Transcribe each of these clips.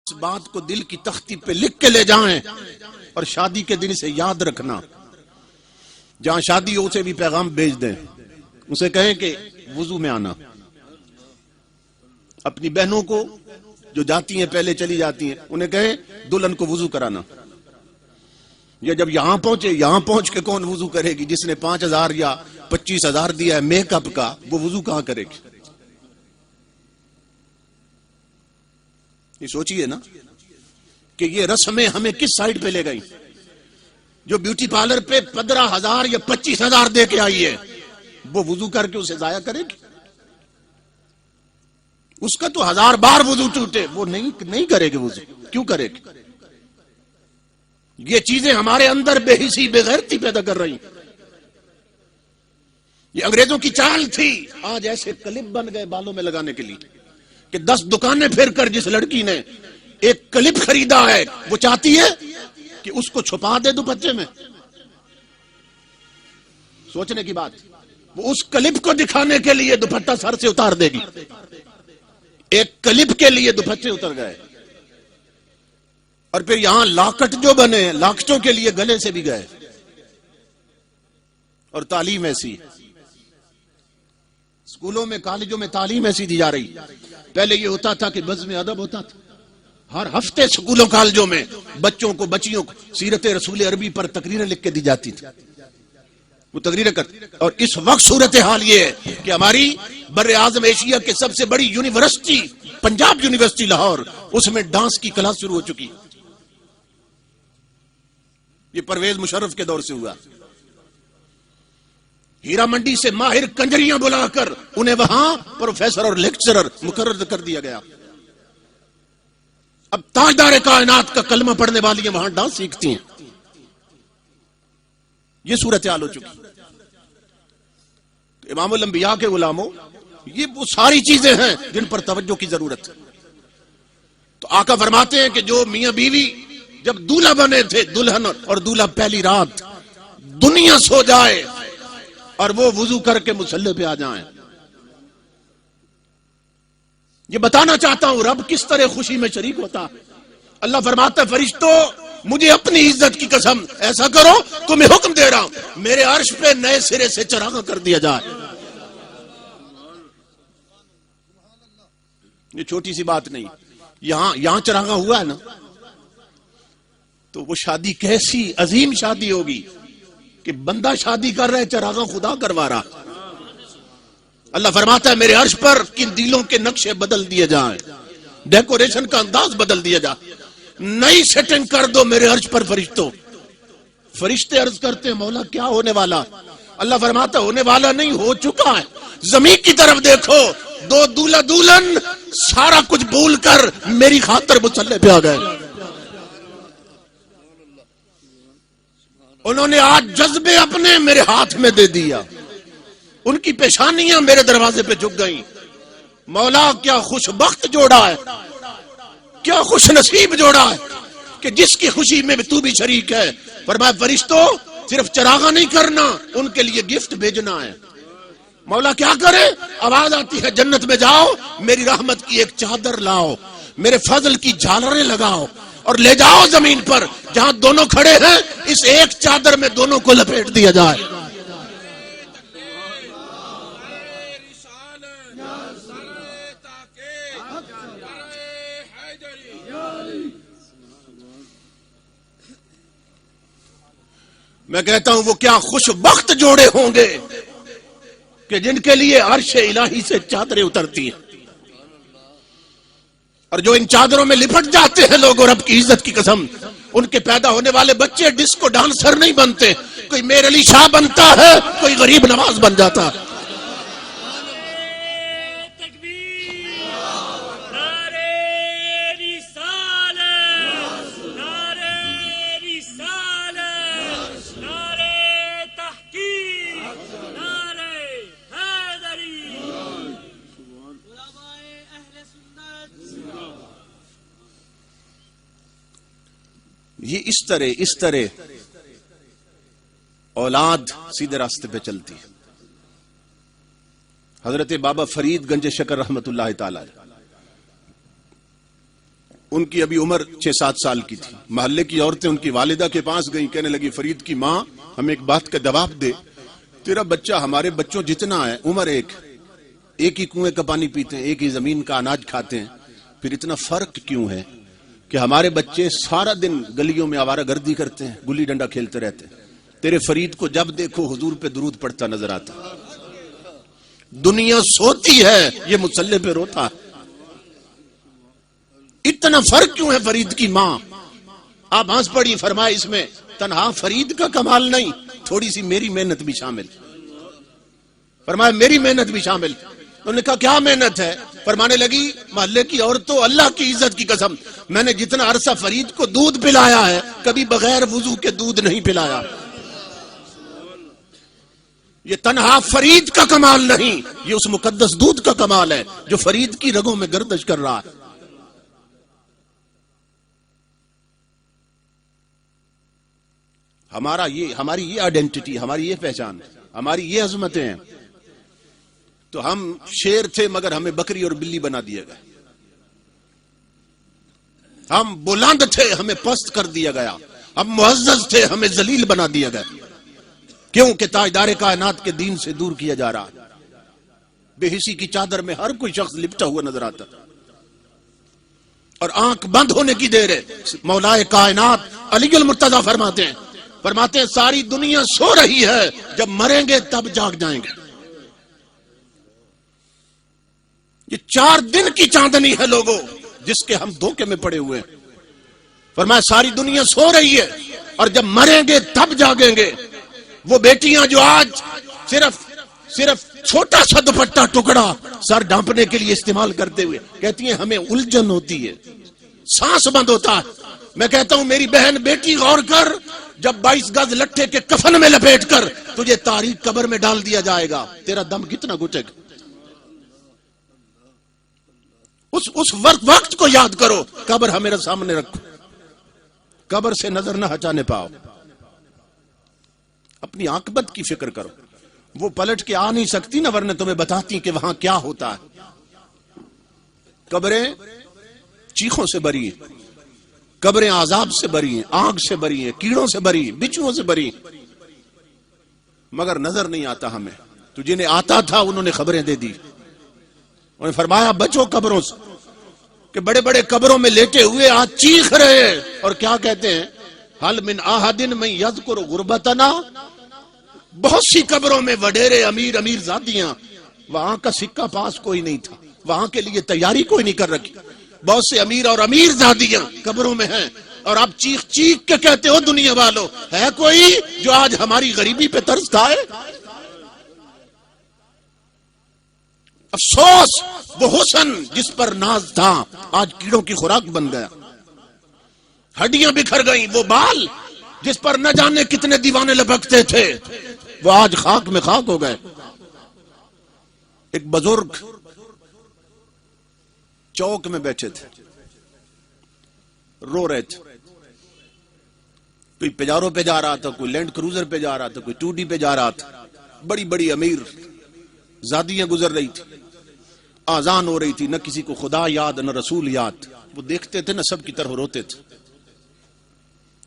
اس بات کو دل کی تختی پہ لکھ کے لے جائیں اور شادی کے دن سے یاد رکھنا. جہاں شادی ہو اسے بھی پیغام بھیج دیں, اسے کہیں کہ وضو میں آنا. اپنی بہنوں کو جو جاتی ہیں پہلے چلی جاتی ہیں انہیں کہیں دلہن کو وضو کرانا. یا جب یہاں پہنچے, یہاں پہنچ کے کون وضو کرے گی؟ جس نے 5,000 یا 25,000 دیا ہے میک اپ کا, وہ وضو کہاں کرے گی؟ یہ سوچئے نا کہ یہ رسمیں ہمیں کس سائڈ پہ لے گئی. جو بیوٹی پارلر پہ 15,000 یا 25,000 دے کے آئی ہے وہ وضو کر کے اسے ضائع کرے گی؟ اس کا تو 1000 بار وضو ٹوٹے, وہ نہیں کرے گی وضو. کیوں کرے گی؟ یہ چیزیں ہمارے اندر بے حسی بے غیرتی پیدا کر رہی. یہ انگریزوں کی چال تھی. آج ایسے کلپ بن گئے بالوں میں لگانے کے لیے کہ 10 دکانیں پھر کر جس لڑکی نے ایک کلپ خریدا ہے وہ چاہتی ہے کہ اس کو چھپا دے دوپٹے میں. سوچنے کی بات, وہ اس کلپ کو دکھانے کے لیے دوپٹہ سر سے اتار دے گی. ایک کلپ کے لیے دوپٹے اتر گئے. اور پھر یہاں لاکٹ جو بنے ہیں, لاکٹوں کے لیے گلے سے بھی گئے. اور تعلیم ایسی, اسکولوں میں کالجوں میں تعلیم ایسی دی جا رہی. پہلے یہ ہوتا تھا کہ بزم ادب ہوتا تھا. ہر ہفتے اسکولوں کالجوں میں بچوں کو بچیوں کو سیرت رسول عربی پر تقریریں لکھ کے دی جاتی تھی. وہ تقریریں کرتے. اور اس وقت صورتحال یہ ہے کہ ہماری بر اعظم ایشیا کے سب سے بڑی یونیورسٹی پنجاب یونیورسٹی لاہور, اس میں ڈانس کی کلاس شروع ہو چکی. یہ پرویز مشرف کے دور سے ہوا. ہیرا منڈی سے ماہر کنجریاں بلا کر انہیں وہاں پروفیسر اور لیکچرر مقرر کر دیا گیا. اب تاجدار کائنات کا کلمہ پڑھنے والی ہیں وہاں ڈانس سیکھتی ہیں. یہ صورتحال ہو چکی. امام الانبیاء کے غلاموں, یہ وہ ساری چیزیں ہیں جن پر توجہ کی ضرورت ہے. تو آقا فرماتے ہیں کہ جو میاں بیوی جب دولہا بنے تھے, دلہن اور دولہا پہلی رات دنیا سو جائے اور وہ وضو کر کے مصلی پہ آ جائیں. یہ بتانا چاہتا ہوں رب کس طرح خوشی میں شریک ہوتا. اللہ فرماتا ہے فرشتوں مجھے اپنی عزت کی قسم ایسا کرو, تمہیں حکم دے رہا ہوں میرے عرش پہ نئے سرے سے چراغاں کر دیا جائے. یہ چھوٹی سی بات نہیں. یہاں چراغاں ہوا ہے نا, تو وہ شادی کیسی عظیم شادی ہوگی کہ بندہ شادی کر رہا ہے, چراغاں خدا کروا رہا. اللہ فرماتا ہے میرے عرش پر کن دلوں کے نقشے بدل دیے جائیں, ڈیکوریشن کا انداز بدل دیا جائے, نئی سیٹنگ کر دو میرے عرش پر فرشتوں. فرشتے عرض کرتے ہیں مولا کیا ہونے والا؟ اللہ فرماتا ہے ہونے والا نہیں, ہو چکا ہے. زمین کی طرف دیکھو, 2 دولہا دلہن سارا کچھ بھول کر میری خاطر مصلی پہ آ گئے. انہوں نے آج جذبے اپنے میرے ہاتھ میں دے دیا, ان کی پیشانیاں میرے دروازے پہ جھک گئیں. مولا کیا خوش بخت جوڑا ہے, کیا خوش نصیب جوڑا ہے کہ جس کی خوشی میں تو بھی شریک ہے. فرمایا فرشتوں صرف چراغاں نہیں کرنا, ان کے لیے گفٹ بھیجنا ہے. مولا کیا کرے؟ آواز آتی ہے جنت میں جاؤ, میری رحمت کی ایک چادر لاؤ, میرے فضل کی جھالریں لگاؤ اور لے جاؤ زمین پر جہاں دونوں کھڑے ہیں, اس ایک چادر میں دونوں کو لپیٹ دیا جائے. میں کہتا ہوں وہ کیا خوش بخت جوڑے ہوں گے کہ جن کے لیے عرش الہی سے چادریں اترتی ہیں, اور جو ان چادروں میں لپٹ جاتے ہیں لوگ, اور رب کی عزت کی قسم ان کے پیدا ہونے والے بچے ڈسکو ڈانسر نہیں بنتے. کوئی میر علی شاہ بنتا ہے, کوئی غریب نواز بن جاتا ہے. یہ اس طرح اولاد سیدھے راستے پہ چلتی ہے. حضرت بابا فرید گنج شکر رحمت اللہ تعالی ان کی ابھی عمر 6-7 سال کی تھی. محلے کی عورتیں ان کی والدہ کے پاس گئیں, کہنے لگی فرید کی ماں ہمیں ایک بات کا جواب دے, تیرا بچہ ہمارے بچوں جتنا ہے, عمر ایک ہی کنویں کا پانی پیتے ہیں, ایک ہی زمین کا اناج کھاتے ہیں, پھر اتنا فرق کیوں ہے کہ ہمارے بچے سارا دن گلیوں میں آوارہ گردی کرتے ہیں, گلی ڈنڈا کھیلتے رہتے ہیں, تیرے فرید کو جب دیکھو حضور پہ درود پڑھتا نظر آتا, دنیا سوتی ہے یہ مصلی پہ روتا, اتنا فرق کیوں ہے فرید کی ماں. آپ ہنس پڑی, فرمائے اس میں تنہا فرید کا کمال نہیں, تھوڑی سی میری محنت بھی شامل. فرمایا میری محنت بھی شامل. انہوں نے کہا کیا محنت ہے؟ فرمانے لگی محلے کی عورتوں, اللہ کی عزت کی قسم, میں نے جتنا عرصہ فرید کو دودھ پلایا ہے کبھی بغیر وضو کے دودھ نہیں پلایا. یہ تنہا فرید کا کمال نہیں, یہ اس مقدس دودھ کا کمال ہے جو فرید کی رگوں میں گردش کر رہا ہے. ہماری یہ آئیڈینٹی, ہماری یہ پہچان, ہماری یہ عظمتیں ہیں. تو ہم شیر تھے مگر ہمیں بکری اور بلی بنا دیا گیا. ہم بلند تھے ہمیں پست کر دیا گیا. ہم معزز تھے ہمیں ذلیل بنا دیا گیا. کیوں کہ تاجدار کائنات کے دین سے دور کیا جا رہا. بے حسی کی چادر میں ہر کوئی شخص لپٹا ہوا نظر آتا اور آنکھ بند ہونے کی دیر ہے. مولا کائنات علی المرتضی فرماتے ہیں ساری دنیا سو رہی ہے, جب مریں گے تب جاگ جائیں گے. یہ 4 دن کی چاندنی ہے لوگوں جس کے ہم دھوکے میں پڑے ہوئے ہیں. فرمایا ساری دنیا سو رہی ہے اور جب مریں گے تب جاگیں گے. وہ بیٹیاں جو آج صرف چھوٹا سا دوپٹہ ٹکڑا سر ڈھانپنے کے لیے استعمال کرتے ہوئے کہتی ہیں ہمیں الجھن ہوتی ہے, سانس بند ہوتا ہے. میں کہتا ہوں میری بہن بیٹی غور کر, جب 22 گز لٹھے کے کفن میں لپیٹ کر تجھے تاریخ قبر میں ڈال دیا جائے گا, تیرا دم کتنا گھٹے گا. اس وقت کو یاد کرو, قبر ہمارے سامنے رکھو, قبر سے نظر نہ ہٹانے پاؤ. اپنی عاقبت کی فکر کرو. وہ پلٹ کے آ نہیں سکتی نا, ورنہ تمہیں بتاتی کہ وہاں کیا ہوتا ہے. قبریں چیخوں سے بری ہیں, قبریں عذاب سے بری ہیں, آگ سے بری ہیں, کیڑوں سے بری ہیں, بچھوؤں سے بری ہیں, مگر نظر نہیں آتا ہمیں. تو جنہیں آتا تھا انہوں نے خبریں دے دی. انہوں نے فرمایا بچو قبروں سے, کہ بڑے بڑے قبروں میں لیٹے ہوئے آج چیخ رہے ہیں اور کیا کہتے ہیں, حل من احد من یذکر غربتنا. بہت سی قبروں میں وڈیرے امیر زادیاں, وہاں کا سکہ پاس کوئی نہیں تھا, وہاں کے لیے تیاری کوئی نہیں کر رکھی. بہت سے امیر زادیاں قبروں میں ہیں اور آپ چیخ کے کہتے ہو دنیا والوں, ہے کوئی جو آج ہماری غریبی پہ ترس کھائے؟ افسوس, وہ حسن جس پر ناز تھا آج کیڑوں کی خوراک بن گیا. ہڈیاں بکھر گئیں, وہ بال جس پر نہ جانے کتنے دیوانے لپکتے تھے وہ آج خاک میں خاک ہو گئے. ایک بزرگ چوک میں بیٹھے تھے, رو رہے تھے. کوئی پیجارو پہ جا رہا تھا, کوئی لینڈ کروزر پہ جا رہا تھا, کوئی 2D پہ جا رہا تھا. بڑی بڑی امیر زادیاں گزر رہی تھی, آذان ہو رہی تھی, نہ کسی کو خدا یاد نہ رسول یاد. وہ دیکھتے تھے نہ سب کی طرح روتے تھے.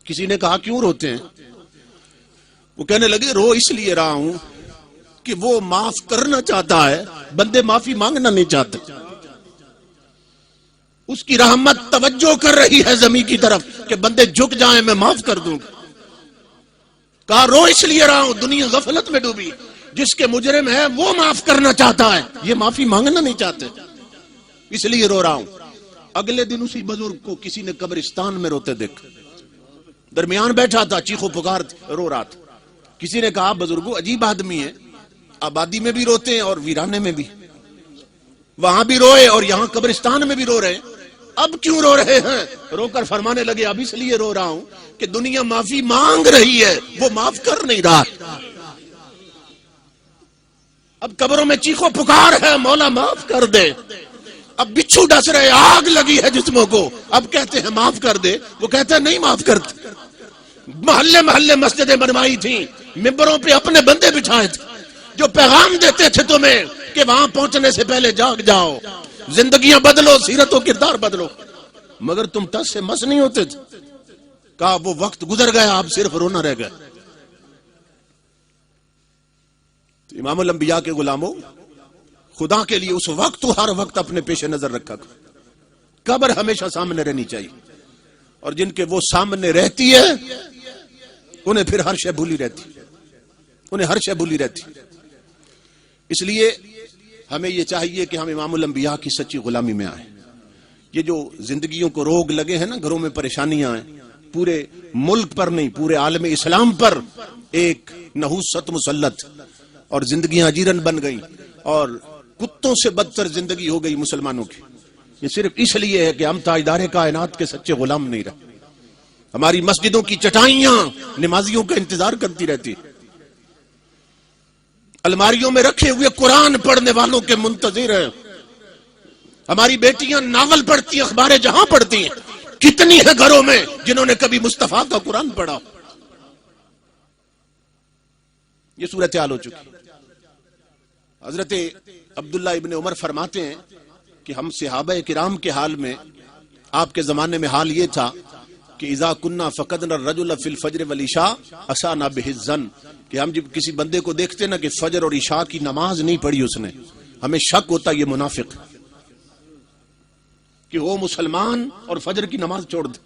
کسی نے کہا کیوں روتے ہیں؟ وہ کہنے لگے رو اس لیے رہا ہوں کہ وہ معاف کرنا چاہتا ہے, بندے معافی مانگنا نہیں چاہتے. اس کی رحمت توجہ کر رہی ہے زمین کی طرف کہ بندے جھک جائیں میں معاف کر دوں گا. کہا رو اس لیے رہا ہوں, دنیا غفلت میں ڈوبی, جس کے مجرم ہے وہ معاف کرنا چاہتا ہے, یہ معافی مانگنا نہیں چاہتے, اس لیے رو رہا ہوں. اگلے دن اسی بزرگ کو کسی نے قبرستان میں روتے دیکھا, درمیان بیٹھا تھا, چیخو پکار رو رہا تھا. کسی نے کہا بزرگو عجیب آدمی ہے, آبادی میں بھی روتے ہیں اور ویرانے میں بھی, وہاں بھی روئے اور یہاں قبرستان میں بھی رو رہے ہیں, اب کیوں رو رہے ہیں؟ رو کر فرمانے لگے اب اس لیے رو رہا ہوں کہ دنیا معافی مانگ رہی ہے, وہ معاف کر نہیں رہا. اب قبروں میں چیخو پکار ہے مولا معاف کر دے. اب بچھو ڈس رہے, آگ لگی ہے جسموں کو, اب کہتے ہیں معاف کر دے, وہ کہتے ہیں نہیں معاف کرتے. محلے مسجدیں بنوائی تھیں, ممبروں پہ اپنے بندے بٹھائے تھے جو پیغام دیتے تھے تمہیں کہ وہاں پہنچنے سے پہلے جاگ جاؤ, زندگیاں بدلو, سیرت و کردار بدلو. مگر تم ٹس سے مس نہیں ہوتے تھے. کہا وہ وقت گزر گیا، اب صرف رونا رہ گیا. تو امام الانبیاء کے غلاموں، خدا کے لیے اس وقت تو ہر وقت اپنے پیش نظر رکھا. قبر ہمیشہ سامنے رہنی چاہیے، اور جن کے وہ سامنے رہتی ہے انہیں پھر ہر شے بھولی رہتی. اس لیے ہمیں یہ چاہیے کہ ہم امام الانبیاء کی سچی غلامی میں آئیں. یہ جو زندگیوں کو روگ لگے ہیں نا، گھروں میں پریشانیاں آئیں، پورے ملک پر نہیں پورے عالم اسلام پر ایک نحوست مسلط، اور زندگیاں اجیرن بن گئیں، اور کتوں سے بدتر زندگی ہو گئی مسلمانوں کی. یہ صرف اس لیے ہے کہ ہم تاجدار کائنات کے سچے غلام نہیں رہے. ہماری مسجدوں کی چٹائیاں نمازیوں کا انتظار کرتی رہتی، الماریوں میں رکھے ہوئے قرآن پڑھنے والوں کے منتظر ہیں. ہماری بیٹیاں ناول پڑھتی، اخبار جہاں پڑھتی ہیں. کتنی ہے گھروں میں جنہوں نے کبھی مصطفیٰ کا قرآن پڑھا؟ یہ صورتحال ہو چکی. حضرت عبداللہ ابن عمر فرماتے ہیں کہ ہم صحابہ کرام کے حال میں، آپ کے زمانے میں حال یہ تھا کہ اذا کننا فقدنا الرجل فی الفجر والعشاء اسانا به الظن، کہ ہم جب کسی بندے کو دیکھتے نا کہ فجر اور عشاء کی نماز نہیں پڑھی اس نے، ہمیں شک ہوتا یہ منافق کہ وہ مسلمان اور فجر کی نماز چھوڑ دے،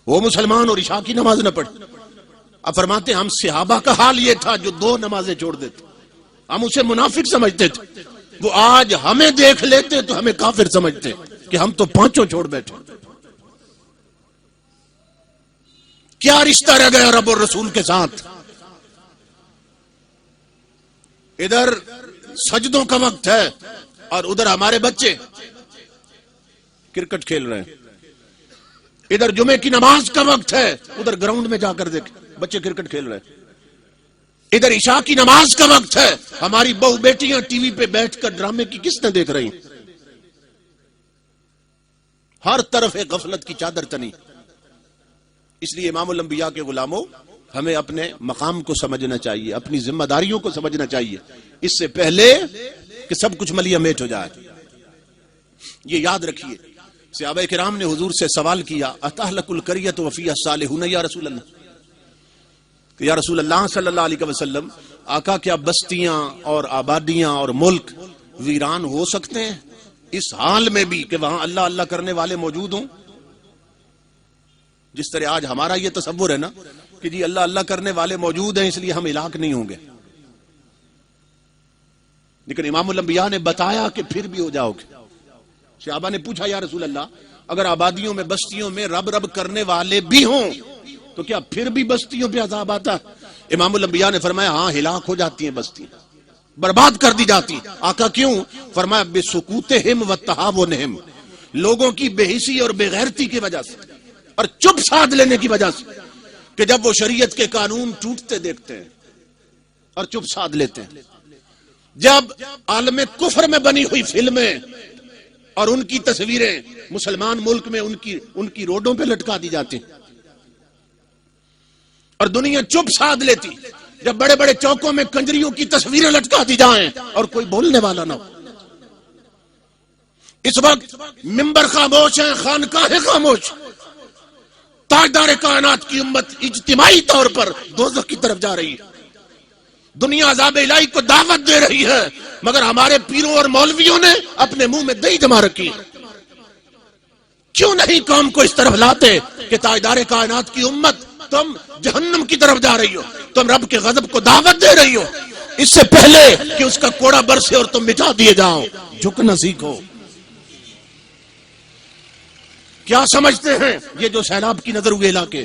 وہ مسلمان اور عشاء کی نماز نہ پڑھے. اب فرماتے ہم صحابہ کا حال یہ تھا جو 2 نمازیں چھوڑ دیتے، ہم اسے منافق سمجھتے تھے. وہ آج ہمیں دیکھ لیتے تو ہمیں کافر سمجھتے کہ ہم تو 5 چھوڑ بیٹھے. کیا رشتہ رہ گیا رب اور رسول کے ساتھ؟ ادھر سجدوں کا وقت ہے اور ادھر ہمارے بچے کرکٹ کھیل رہے ہیں. ادھر جمعے کی نماز کا وقت ہے، ادھر گراؤنڈ میں جا کر دیکھ بچے کرکٹ کھیل رہے ہیں. ادھر عشاء کی نماز کا وقت ہے، ہماری بہو بیٹیاں ٹی وی پہ بیٹھ کر ڈرامے کی قسطیں دیکھ رہی ہیں. ہر طرف ایک غفلت کی چادر تنی. اس لیے امام الانبیاء کے غلاموں، ہمیں اپنے مقام کو سمجھنا چاہیے، اپنی ذمہ داریوں کو سمجھنا چاہیے، اس سے پہلے کہ سب کچھ ملیہ میٹ ہو جائے. یہ یاد رکھیے، صحابہ کرام نے حضور سے سوال کیا اتہلک القریۃ وفیہا الصالحون یا رسول اللہ، کہ یا رسول اللہ صلی اللہ علیہ وسلم، آقا کیا بستیاں اور آبادیاں اور ملک ویران ہو سکتے ہیں اس حال میں بھی کہ وہاں اللہ اللہ کرنے والے موجود ہوں؟ جس طرح آج ہمارا یہ تصور ہے نا کہ جی اللہ اللہ کرنے والے موجود ہیں اس لیے ہم ہلاک نہیں ہوں گے، لیکن امام الانبیاء نے بتایا کہ پھر بھی ہو جاؤ گے. صحابہ نے پوچھا یا رسول اللہ، اگر آبادیوں میں بستیوں میں رب رب کرنے والے بھی ہوں تو کیا پھر بھی بستیوں پہ عذاب آتا؟ امام الانبیاء نے فرمایا ہاں، ہلاک ہو جاتی ہیں بستیاں، برباد کر دی جاتی ہیں. آقا کیوں؟ فرمایا بسکوتہم وتہاونہم، لوگوں کی بے حسی اور بے غیرتی کی وجہ سے اور چپ سادھ لینے کی وجہ سے، کہ جب وہ شریعت کے قانون ٹوٹتے دیکھتے ہیں اور چپ سادھ لیتے ہیں. جب عالم کفر میں بنی ہوئی فلمیں اور ان کی تصویریں مسلمان ملک میں ان کی روڈوں پہ لٹکا دی جاتی ہیں اور دنیا چپ سادھ لیتی، جب بڑے بڑے چوکوں میں کنجریوں کی تصویریں لٹکا دی جائیں اور کوئی بولنے والا نہ ہو. اس وقت منبر خاموش ہیں، خانقاہیں خاموش، تاجدار کائنات کی امت اجتماعی طور پر دوزخ کی طرف جا رہی ہے. دنیا عذاب الہی کو دعوت دے رہی ہے، مگر ہمارے پیروں اور مولویوں نے اپنے منہ میں دہی جما رکھی. کیوں نہیں قوم کو اس طرف لاتے کہ تاجدار کائنات کی امت تم جہنم کی طرف جا رہی ہو، تم رب کے غضب کو دعوت دے رہی ہو، اس سے پہلے کہ اس کا کوڑا برسے اور تم مٹا دیے جاؤ جھکنا سیکھو. کیا سمجھتے ہیں یہ جو سیلاب کی نظر ہوئے علاقے